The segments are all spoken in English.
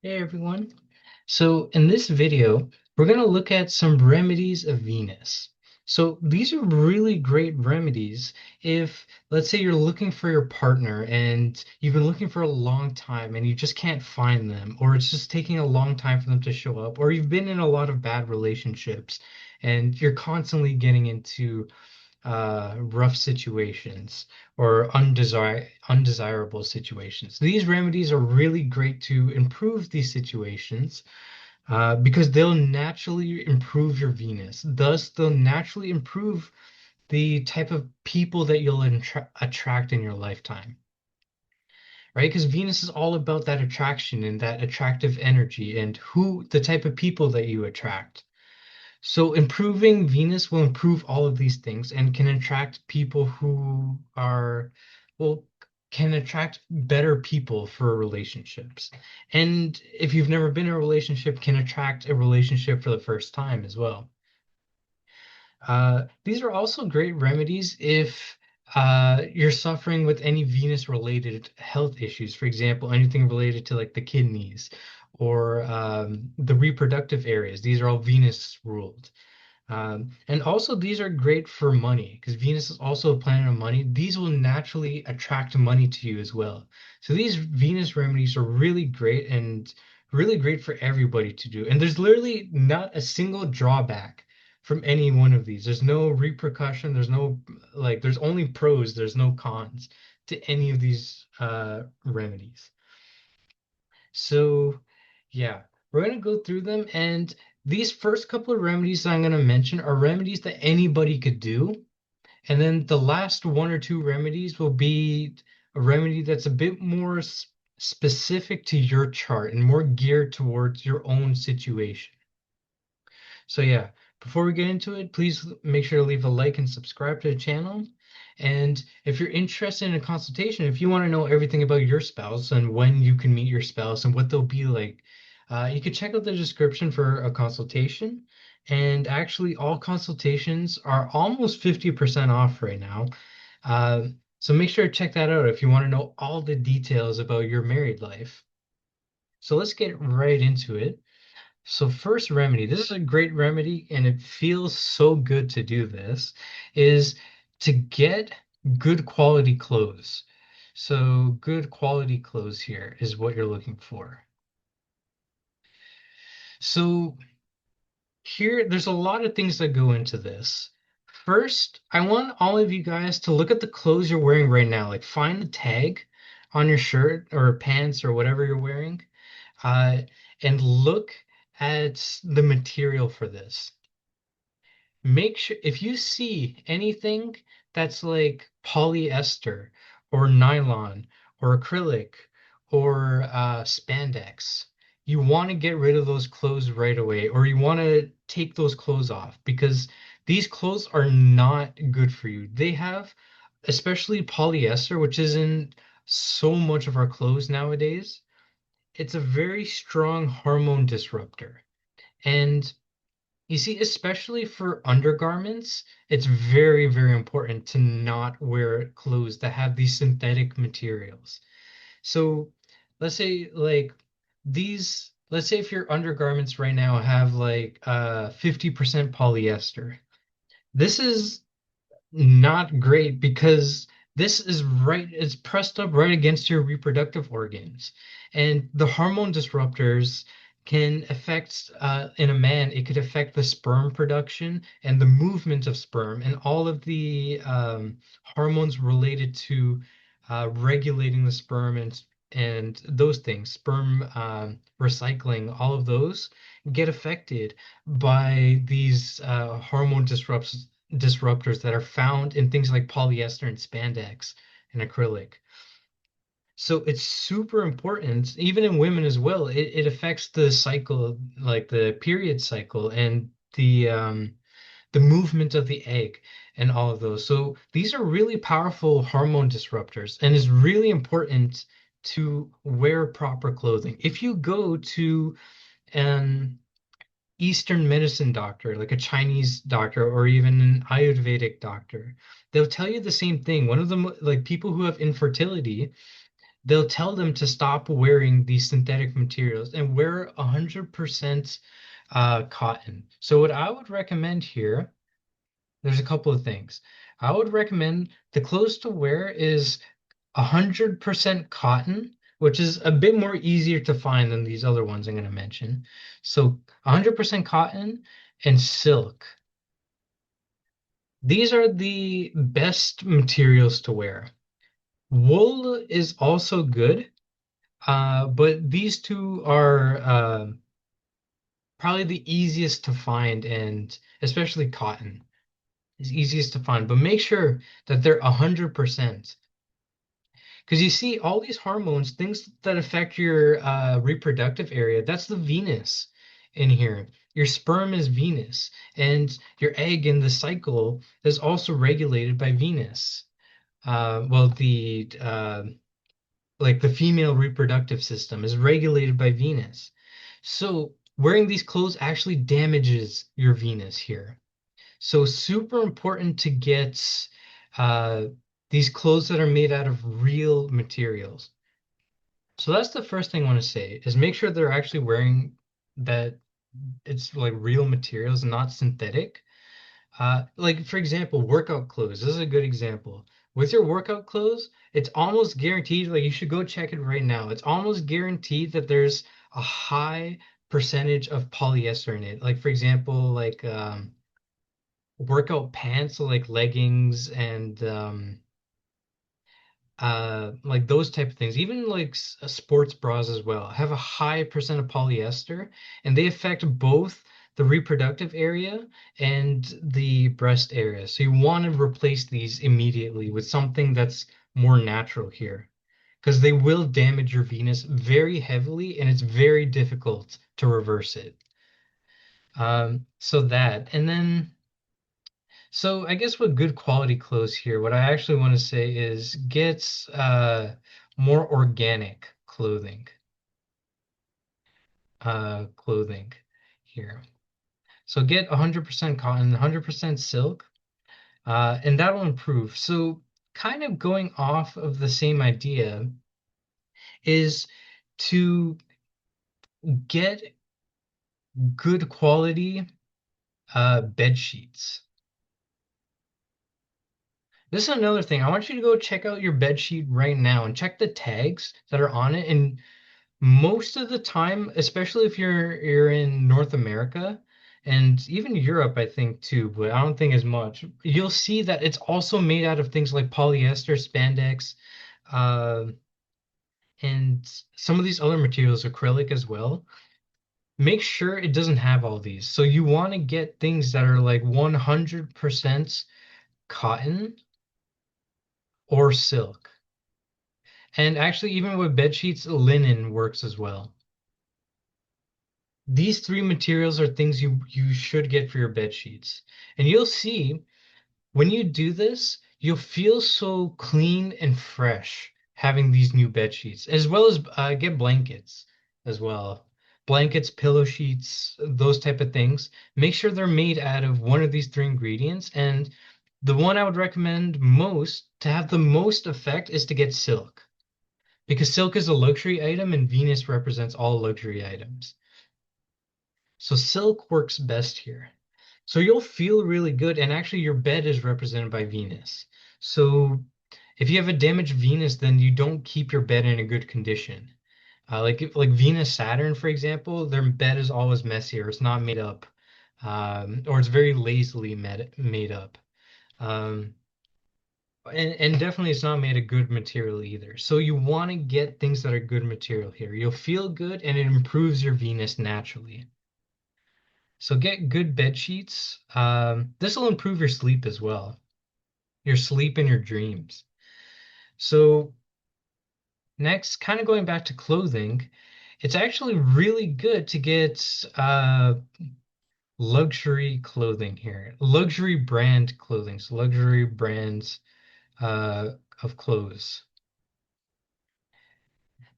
Hey everyone. So in this video, we're going to look at some remedies of Venus. So these are really great remedies if, let's say, you're looking for your partner and you've been looking for a long time and you just can't find them, or it's just taking a long time for them to show up, or you've been in a lot of bad relationships and you're constantly getting into rough situations or undesirable situations. These remedies are really great to improve these situations because they'll naturally improve your Venus. Thus, they'll naturally improve the type of people that you'll attract in your lifetime, right? Because Venus is all about that attraction and that attractive energy and who the type of people that you attract. So improving Venus will improve all of these things and can attract people who are, well, can attract better people for relationships. And if you've never been in a relationship, can attract a relationship for the first time as well. These are also great remedies if you're suffering with any Venus-related health issues. For example, anything related to like the kidneys or the reproductive areas. These are all Venus ruled. And also, these are great for money because Venus is also a planet of money. These will naturally attract money to you as well. So these Venus remedies are really great and really great for everybody to do. And there's literally not a single drawback from any one of these. There's no repercussion. There's no like. There's only pros. There's no cons to any of these remedies. So, yeah, we're going to go through them. And these first couple of remedies that I'm going to mention are remedies that anybody could do. And then the last one or two remedies will be a remedy that's a bit more specific to your chart and more geared towards your own situation. So, yeah, before we get into it, please make sure to leave a like and subscribe to the channel. And if you're interested in a consultation, if you want to know everything about your spouse and when you can meet your spouse and what they'll be like, you can check out the description for a consultation. And actually, all consultations are almost 50% off right now. Uh, so make sure to check that out if you want to know all the details about your married life. So let's get right into it. So first remedy, this is a great remedy and it feels so good to do this, is to get good quality clothes. So good quality clothes here is what you're looking for. So here, there's a lot of things that go into this. First, I want all of you guys to look at the clothes you're wearing right now. Like find the tag on your shirt or pants or whatever you're wearing, uh, and look at the material for this. Make sure if you see anything that's like polyester or nylon or acrylic or spandex, you want to get rid of those clothes right away, or you want to take those clothes off because these clothes are not good for you. They have, especially polyester, which is in so much of our clothes nowadays, it's a very strong hormone disruptor. And you see, especially for undergarments, it's very, very important to not wear clothes that have these synthetic materials. So let's say like let's say if your undergarments right now have like 50% polyester. This is not great because this is right, it's pressed up right against your reproductive organs. And the hormone disruptors can affect, in a man, it could affect the sperm production and the movement of sperm and all of the hormones related to regulating the sperm and those things, sperm recycling, all of those get affected by these hormone disruptors that are found in things like polyester and spandex and acrylic. So it's super important, even in women as well. It affects the cycle, like the period cycle and the movement of the egg and all of those. So these are really powerful hormone disruptors, and it's really important to wear proper clothing. If you go to an Eastern medicine doctor, like a Chinese doctor or even an Ayurvedic doctor, they'll tell you the same thing. One of them, like people who have infertility, they'll tell them to stop wearing these synthetic materials and wear 100% cotton. So what I would recommend here, there's a couple of things. I would recommend the clothes to wear is 100% cotton, which is a bit more easier to find than these other ones I'm going to mention. So 100% cotton and silk. These are the best materials to wear. Wool is also good, but these two are probably the easiest to find, and especially cotton is easiest to find. But make sure that they're 100%. Because you see, all these hormones, things that affect your reproductive area, that's the Venus in here. Your sperm is Venus, and your egg in the cycle is also regulated by Venus. Well, the like the female reproductive system is regulated by Venus. So wearing these clothes actually damages your Venus here. So super important to get uh, these clothes that are made out of real materials. So that's the first thing I want to say is make sure they're actually wearing that it's like real materials, not synthetic. Like for example, workout clothes. This is a good example. With your workout clothes, it's almost guaranteed, like you should go check it right now. It's almost guaranteed that there's a high percentage of polyester in it. Like for example, like workout pants, so like leggings and like those type of things, even like sports bras as well, have a high percent of polyester, and they affect both the reproductive area and the breast area. So you want to replace these immediately with something that's more natural here, because they will damage your Venus very heavily, and it's very difficult to reverse it. So that, and then. So I guess with good quality clothes here, what I actually want to say is get more organic clothing here. So get 100% cotton, 100% silk, and that'll improve. So kind of going off of the same idea is to get good quality bed sheets. This is another thing. I want you to go check out your bed sheet right now and check the tags that are on it. And most of the time, especially if you're in North America and even Europe, I think too, but I don't think as much, you'll see that it's also made out of things like polyester, spandex, uh, and some of these other materials, acrylic as well. Make sure it doesn't have all these. So you want to get things that are like 100% cotton or silk. And actually, even with bed sheets, linen works as well. These three materials are things you should get for your bed sheets. And you'll see when you do this, you'll feel so clean and fresh having these new bed sheets, as well as get blankets as well. Blankets, pillow sheets, those type of things. Make sure they're made out of one of these three ingredients. And the one I would recommend most to have the most effect is to get silk, because silk is a luxury item and Venus represents all luxury items. So silk works best here. So you'll feel really good, and actually your bed is represented by Venus. So if you have a damaged Venus, then you don't keep your bed in a good condition. Like Venus Saturn, for example, their bed is always messy or it's not made up, or it's very lazily made up. Um, and definitely it's not made of good material either. So you want to get things that are good material here. You'll feel good and it improves your Venus naturally. So get good bed sheets. This will improve your sleep as well, your sleep and your dreams. So next, kind of going back to clothing, it's actually really good to get luxury clothing here, luxury brand clothing, so luxury brands uh, of clothes.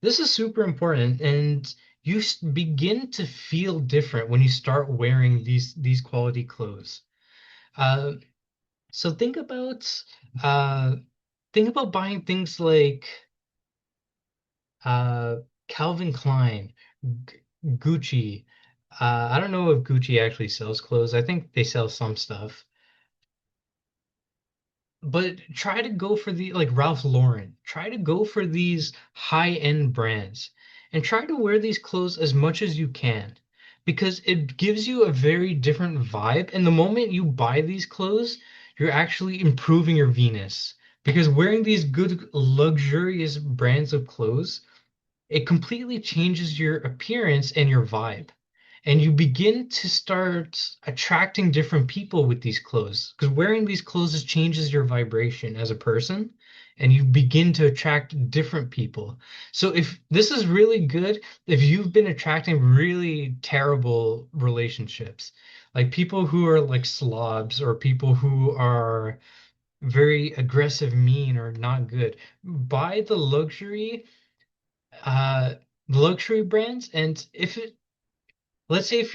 This is super important, and you begin to feel different when you start wearing these quality clothes. Uh, So uh think about buying things like uh, Calvin Klein, G Gucci. I don't know if Gucci actually sells clothes. I think they sell some stuff. But try to go for the like Ralph Lauren. Try to go for these high-end brands and try to wear these clothes as much as you can because it gives you a very different vibe. And the moment you buy these clothes, you're actually improving your Venus because wearing these good luxurious brands of clothes, it completely changes your appearance and your vibe. And you begin to start attracting different people with these clothes because wearing these clothes changes your vibration as a person and you begin to attract different people. So if this is really good, if you've been attracting really terrible relationships, like people who are like slobs or people who are very aggressive, mean, or not good, buy uh the luxury brands. And if it let's say if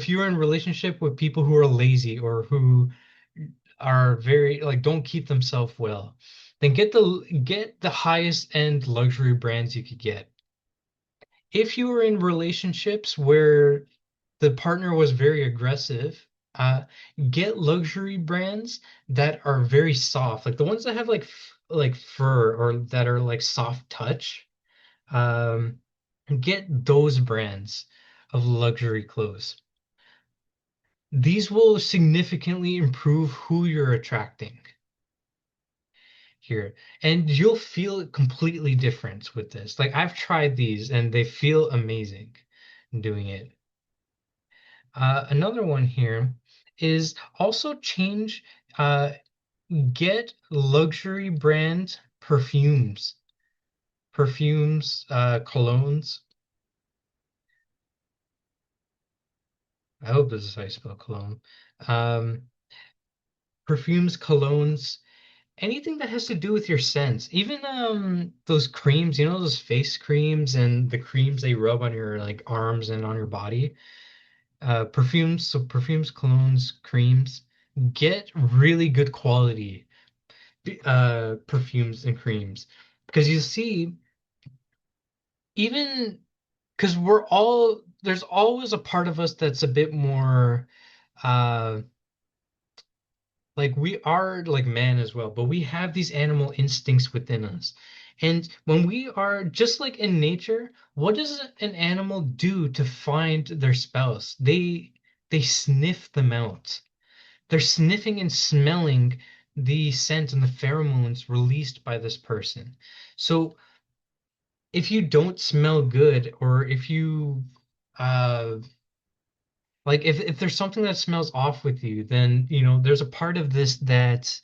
you're in a relationship with people who are lazy or who are very like don't keep themselves well, then get the highest end luxury brands you could get. If you were in relationships where the partner was very aggressive, get luxury brands that are very soft, like the ones that have like fur or that are like soft touch. Um, get those brands of luxury clothes. These will significantly improve who you're attracting here. And you'll feel completely different with this. Like I've tried these and they feel amazing doing it. Another one here is also change, uh, get luxury brand colognes. I hope this is how you spell cologne. Um, perfumes, colognes, anything that has to do with your scents. Even those creams, you know, those face creams and the creams they rub on your like arms and on your body. Perfumes, so perfumes, colognes, creams. Get really good quality perfumes and creams because you see, even because we're all there's always a part of us that's a bit more uh like we are like man as well, but we have these animal instincts within us. And when we are just like in nature, what does an animal do to find their spouse? They sniff them out. They're sniffing and smelling the scent and the pheromones released by this person. So if you don't smell good, or if you uh like if there's something that smells off with you, then you know there's a part of this that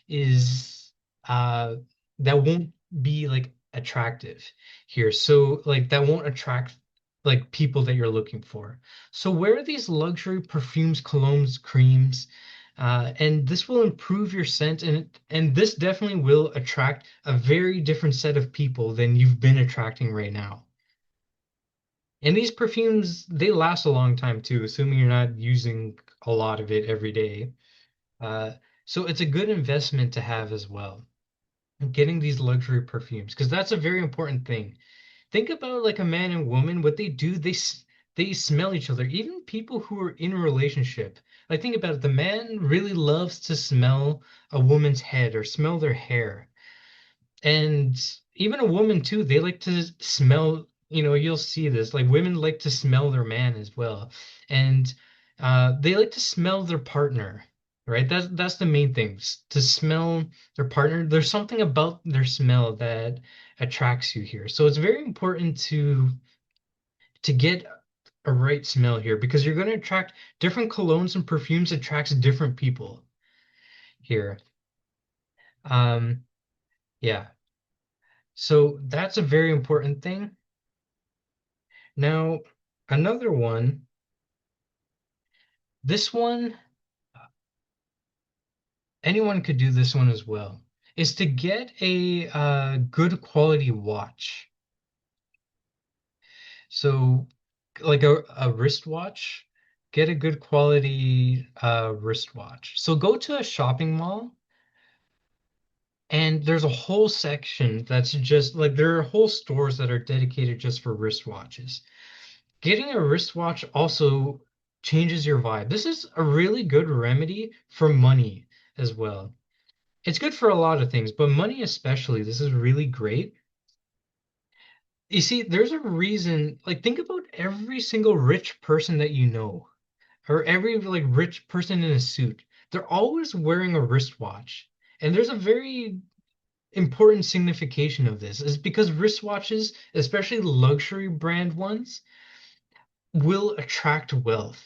is that won't be like attractive here. So like that won't attract like people that you're looking for. So wear these luxury perfumes, colognes, creams, and this will improve your scent, and this definitely will attract a very different set of people than you've been attracting right now. And these perfumes, they last a long time too, assuming you're not using a lot of it every day. Uh, so it's a good investment to have as well, getting these luxury perfumes, because that's a very important thing. Think about like a man and woman, what they do, they smell each other. Even people who are in a relationship. Like think about it, the man really loves to smell a woman's head or smell their hair. And even a woman too, they like to smell, you know, you'll see this, like women like to smell their man as well. And they like to smell their partner, right? That's the main thing, to smell their partner. There's something about their smell that attracts you here. So it's very important to get a right smell here because you're going to attract different colognes and perfumes attracts different people here. Um, yeah. So that's a very important thing. Now, another one, this one, anyone could do this one as well, is to get a good quality watch. So, like a wristwatch, get a good quality wristwatch. So go to a shopping mall. And there's a whole section that's just like there are whole stores that are dedicated just for wristwatches. Getting a wristwatch also changes your vibe. This is a really good remedy for money as well. It's good for a lot of things, but money especially, this is really great. You see, there's a reason, like think about every single rich person that you know, or every like rich person in a suit. They're always wearing a wristwatch. And there's a very important signification of this is because wristwatches, especially luxury brand ones, will attract wealth.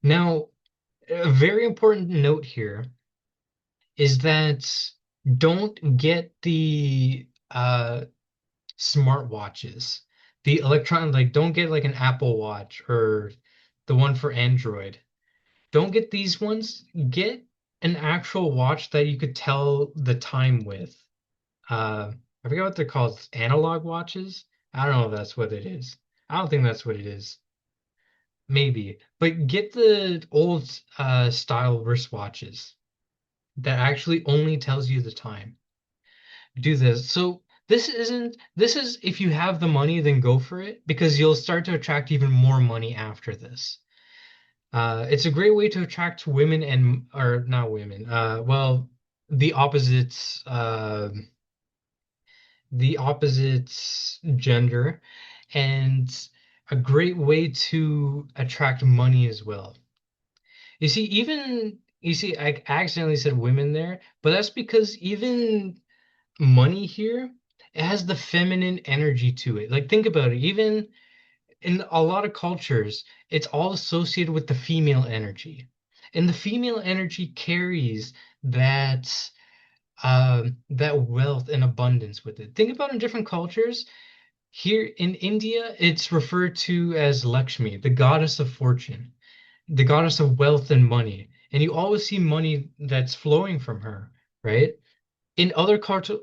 Now, a very important note here is that don't get the smart watches. The electron like don't get like an Apple Watch or the one for Android. Don't get these ones. Get an actual watch that you could tell the time with. I forget what they're called. Analog watches? I don't know if that's what it is. I don't think that's what it is. Maybe. But get the old style wristwatches that actually only tells you the time. Do this. So this is if you have the money, then go for it because you'll start to attract even more money after this. It's a great way to attract women and or not women. Well, the opposites the opposite gender and a great way to attract money as well. You see, I accidentally said women there, but that's because even money here, it has the feminine energy to it. Like think about it, even in a lot of cultures, it's all associated with the female energy. And the female energy carries that wealth and abundance with it. Think about in different cultures. Here in India, it's referred to as Lakshmi, the goddess of fortune, the goddess of wealth and money. And you always see money that's flowing from her, right? In other cultures,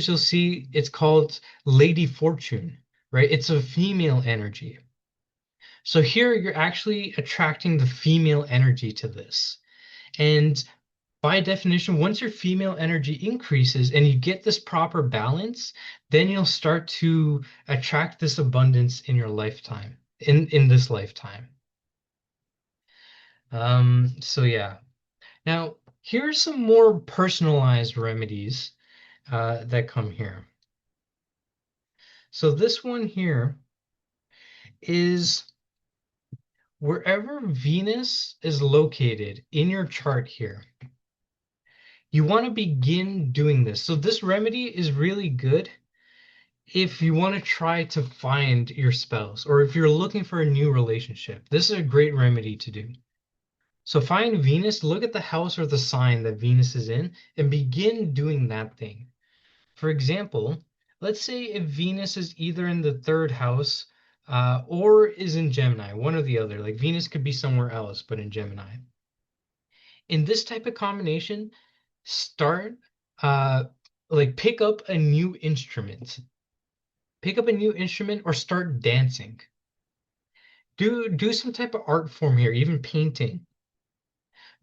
you'll see it's called Lady Fortune, right? It's a female energy. So here you're actually attracting the female energy to this. And by definition, once your female energy increases and you get this proper balance, then you'll start to attract this abundance in your lifetime, in this lifetime. So yeah. Now, here are some more personalized remedies that come here. So this one here is wherever Venus is located in your chart here, you want to begin doing this. So this remedy is really good if you want to try to find your spouse or if you're looking for a new relationship. This is a great remedy to do. So find Venus, look at the house or the sign that Venus is in, and begin doing that thing. For example, let's say if Venus is either in the third house or is in Gemini, one or the other. Like Venus could be somewhere else, but in Gemini. In this type of combination, start uh, like pick up a new instrument. Pick up a new instrument or start dancing. Do some type of art form here, even painting.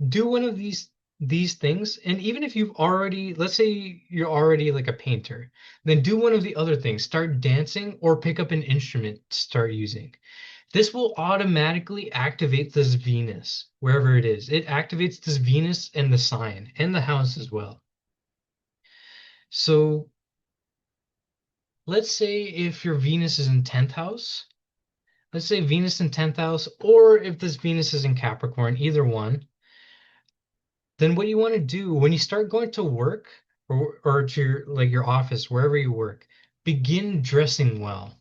Do one of these things, and even if you've already, let's say you're already like a painter, then do one of the other things. Start dancing or pick up an instrument to start using. This will automatically activate this Venus wherever it is. It activates this Venus and the sign and the house as well. So let's say if your Venus is in 10th house, let's say Venus in 10th house, or if this Venus is in Capricorn, either one, then what you want to do when you start going to work or to your like your office, wherever you work, begin dressing well.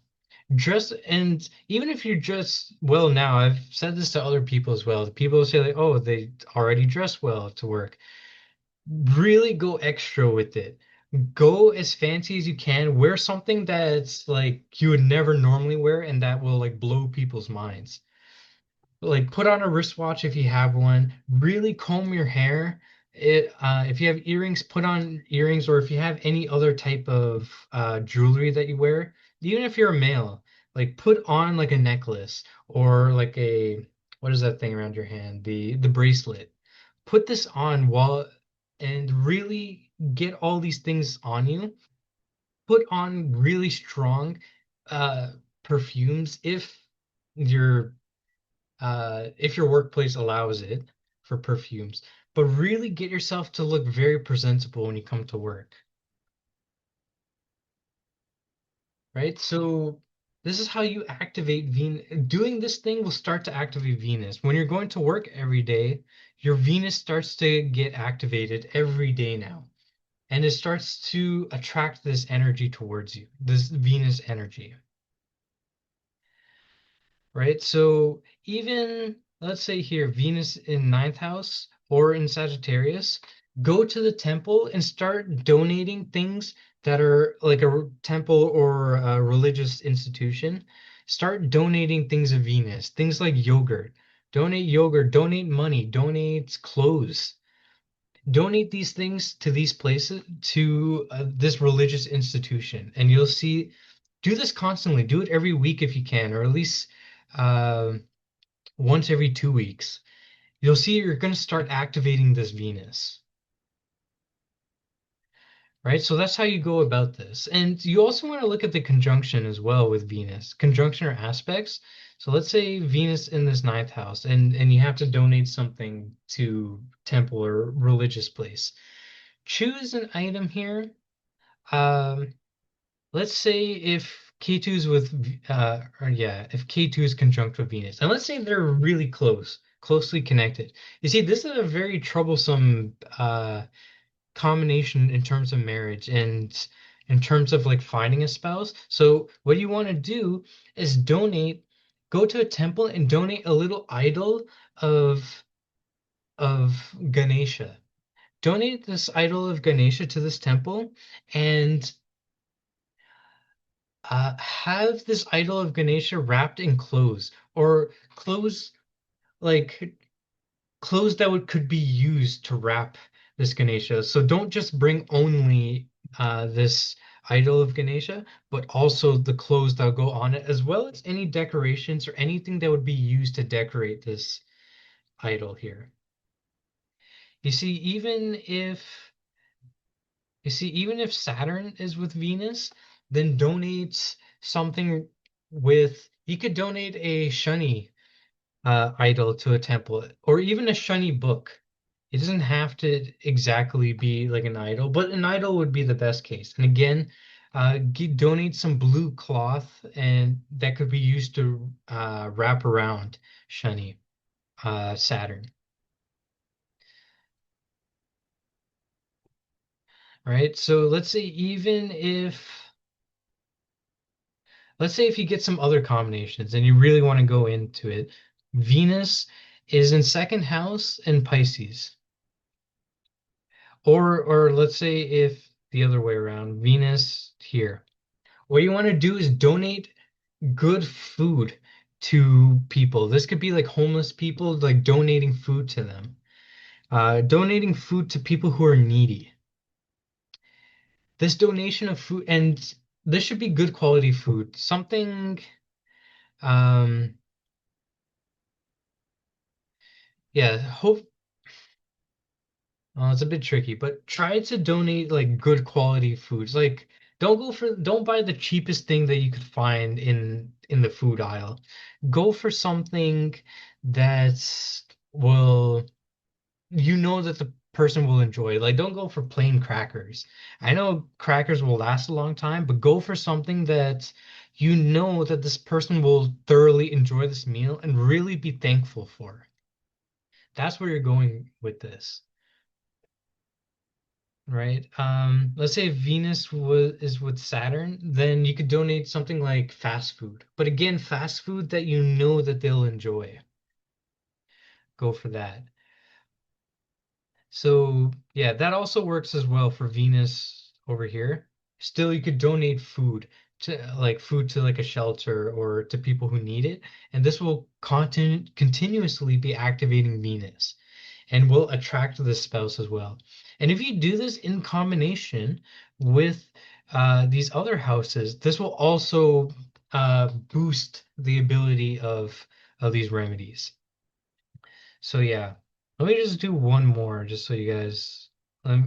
Dress and even if you're dressed well now, I've said this to other people as well. People say like, oh, they already dress well to work. Really go extra with it. Go as fancy as you can. Wear something that's like you would never normally wear and that will like blow people's minds. Like put on a wristwatch if you have one. Really comb your hair. If you have earrings, put on earrings, or if you have any other type of jewelry that you wear, even if you're a male, like put on like a necklace or like a what is that thing around your hand? The bracelet. Put this on while and really get all these things on you, put on really strong uh perfumes your if your workplace allows it for perfumes, but really get yourself to look very presentable when you come to work, right? So this is how you activate Venus. Doing this thing will start to activate Venus. When you're going to work every day, your Venus starts to get activated every day now. And it starts to attract this energy towards you, this Venus energy, right? So even let's say here, Venus in ninth house or in Sagittarius, go to the temple and start donating things that are like a temple or a religious institution. Start donating things of Venus, things like yogurt, donate money, donate clothes, donate these things to these places, to this religious institution, and you'll see. Do this constantly. Do it every week if you can, or at least uh, once every 2 weeks. You'll see you're going to start activating this Venus, right? So that's how you go about this. And you also want to look at the conjunction as well with Venus, conjunction or aspects. So let's say Venus in this ninth house, and you have to donate something to temple or religious place. Choose an item here. Um, let's say if K2 is with or yeah, if K2 is conjunct with Venus, and let's say they're really closely connected. You see, this is a very troublesome combination in terms of marriage and in terms of like finding a spouse. So what you want to do is go to a temple and donate a little idol of Ganesha. Donate this idol of Ganesha to this temple and have this idol of Ganesha wrapped in clothes or like clothes that would could be used to wrap this Ganesha. So don't just bring only this idol of Ganesha, but also the clothes that go on it, as well as any decorations or anything that would be used to decorate this idol here. You see, even if Saturn is with Venus, then donate something with, you could donate a shani idol to a temple or even a shani book. It doesn't have to exactly be like an idol, but an idol would be the best case. And again, donate some blue cloth and that could be used to wrap around shani, Saturn, right? So let's say if you get some other combinations and you really want to go into it, Venus is in second house in Pisces. Or let's say if the other way around, Venus here. What you want to do is donate good food to people. This could be like homeless people, like donating food to them. Donating food to people who are needy. This donation of food, and this should be good quality food. Um, yeah, it's a bit tricky, but try to donate like good quality foods. Like don't buy the cheapest thing that you could find in the food aisle. Go for something that will that the person will enjoy. Like don't go for plain crackers. I know crackers will last a long time, but go for something that you know that this person will thoroughly enjoy this meal and really be thankful for. That's where you're going with this. Right. Let's say Venus is with Saturn, then you could donate something like fast food. But again, fast food that you know that they'll enjoy. Go for that. So yeah, that also works as well for Venus over here. Still, you could donate food to like a shelter or to people who need it, and this will continuously be activating Venus and will attract the spouse as well. And if you do this in combination with these other houses, this will also boost the ability of these remedies. So yeah, let me just do one more, just so you guys. Let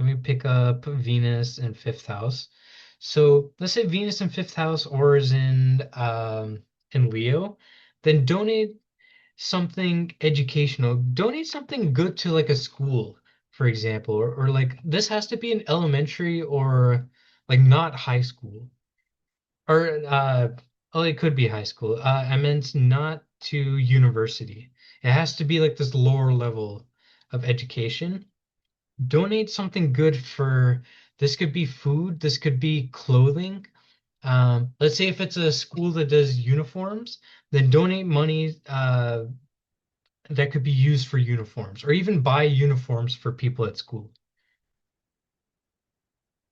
Let me pick up Venus in fifth house. So let's say Venus in fifth house or is in Leo, then donate something educational. Donate something good to like a school, for example, or like this has to be an elementary or like not high school. Or oh, it could be high school. I meant not to university. It has to be like this lower level of education. Donate something good for this could be food, this could be clothing. Let's say if it's a school that does uniforms, then donate money that could be used for uniforms, or even buy uniforms for people at school,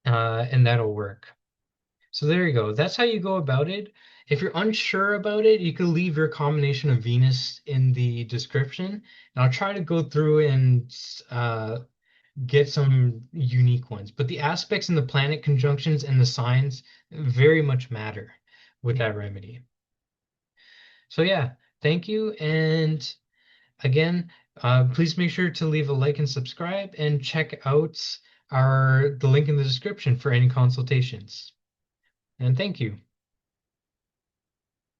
and that'll work. So there you go. That's how you go about it. If you're unsure about it, you can leave your combination of Venus in the description, and I'll try to go through and get some unique ones. But the aspects and the planet conjunctions and the signs very much matter with that remedy. So yeah, thank you. And again, please make sure to leave a like and subscribe and check out the link in the description for any consultations. And thank you.